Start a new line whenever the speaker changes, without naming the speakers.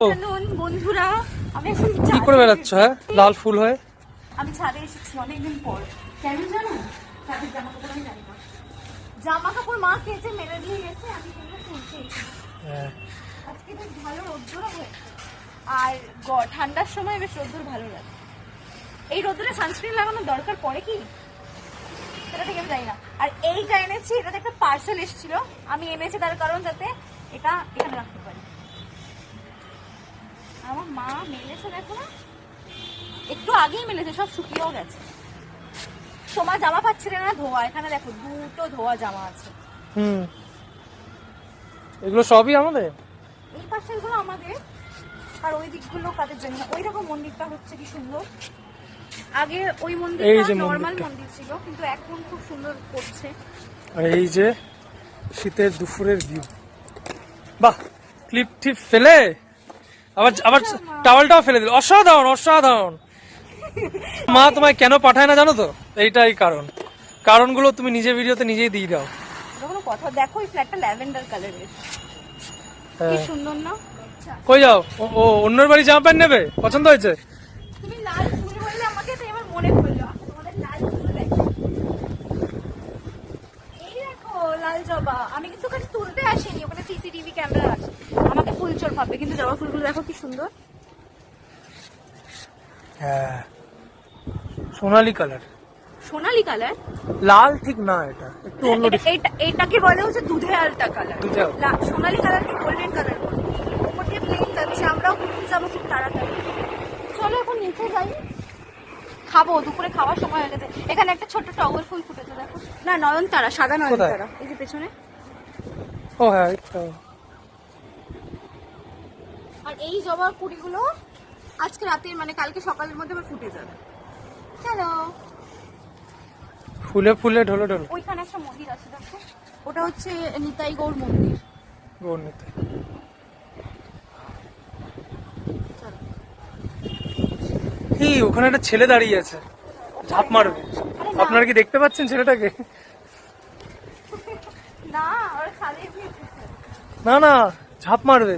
বন্ধুরা, আমি এখন
কি করে বেড়াচ্ছ? হ্যাঁ, লাল ফুল হয়ে।
আমি ছাদে এসেছি অনেকদিন পর। কেন জানো? ছাদের জামা কাপড় আমি জানি না। জামা কাপড় মা কেচে মেলে দিয়ে গেছে, আমি এগুলো তুলতে এসেছি। আজকে বেশ ভালো রোদ্দুর হয়েছে, আর ঠান্ডার সময় বেশ রোদ্দুর ভালো লাগে। এই রোদ্দুরে সানস্ক্রিন লাগানোর দরকার পড়ে কি সেটা ঠিক আমি জানি না। আর এইটা এনেছি, এটাতে একটা পার্সেল এসেছিল, আমি এনেছি তার কারণ যাতে এটা এখানে রাখতে পারি। আমার মা মেলেছে, দেখো না, একটু আগেই মেলেছে, সব শুকিয়েও গেছে। তোমার জামা পাচ্ছিলে না ধোয়া, এখানে দেখো দুটো ধোয়া জামা আছে।
এগুলো সবই আমাদের,
এই পাশের গুলো আমাদের, আর ওই দিকগুলো কাদের জন্য। ওই রকম মন্দিরটা হচ্ছে কি সুন্দর। আগে ওই মন্দিরটা নরমাল মন্দির ছিল, কিন্তু এখন খুব সুন্দর করছে।
আর এই যে শীতের দুপুরের ভিউ, বাহ! ক্লিপ টিপ ফেলে আবার টাওয়ালটাও ফেলে দিল। অসাধারণ, অসাধারণ। মা তোমায় কেন পাঠায় না জানো তো? এইটাই কারণগুলো তুমি নিজে ভিডিওতে নিজেই দিয়ে দাও।
কোনো কথা, দেখো এই ফ্ল্যাটটা ল্যাভেন্ডার কালারের, কি সুন্দর না?
কই যাও? ও অন্যের বাড়ি জামা প্যান্ট নেবে, পছন্দ হয়েছে?
তুমি লাল ফুল বললে আমাকে, তো এবার মনে পড়লো তোমাদের লাল ফুল দেখো। এই দেখো লাল জবা, আমি কিন্তু ওখানে তুলতে আসিনি, ওখানে সিসিটিভি ক্যামেরা আছে, আমাকে ফুল চোর ভাববে। কিন্তু জবা ফুলগুলো দেখো কি সুন্দর।
হ্যাঁ, সোনালী কালার।
সোনালী কালার?
লাল ঠিক না, এটা একটু অন্য।
এটাকে বলে হচ্ছে দুধে আলতা কালার।
দুধে আলতা।
সোনালী কালার কি গোল্ডেন কালার বলে। ওপর দিয়ে প্লেন যাচ্ছে, আমরাও ঘুরতে যাবো খুব তাড়াতাড়ি। চলো এখন নিচে যাই, খাবো, দুপুরে খাওয়ার সময় হয়ে গেছে। এখানে একটা ছোট্ট টগর ফুল ফুটেছে দেখো না, নয়নতারা, সাদা নয়নতারা, এই যে পেছনে।
ও হ্যাঁ।
আর এই জবার কুড়িগুলো আজকে রাতের মানে কালকে সকালের মধ্যে আবার ফুটে যাবে। চলো।
ফুলে ফুলে ঢলে ঢলে।
ওইখানে একটা মন্দির আছে দেখো, ওটা হচ্ছে নিতাই গৌর মন্দির।
গৌর নিতাই। এই ওখানে একটা ছেলে দাঁড়িয়ে আছে, ঝাঁপ মারবে। আপনারা কি দেখতে পাচ্ছেন ছেলেটাকে?
না, ওরা খালি
না না, ঝাঁপ মারবে।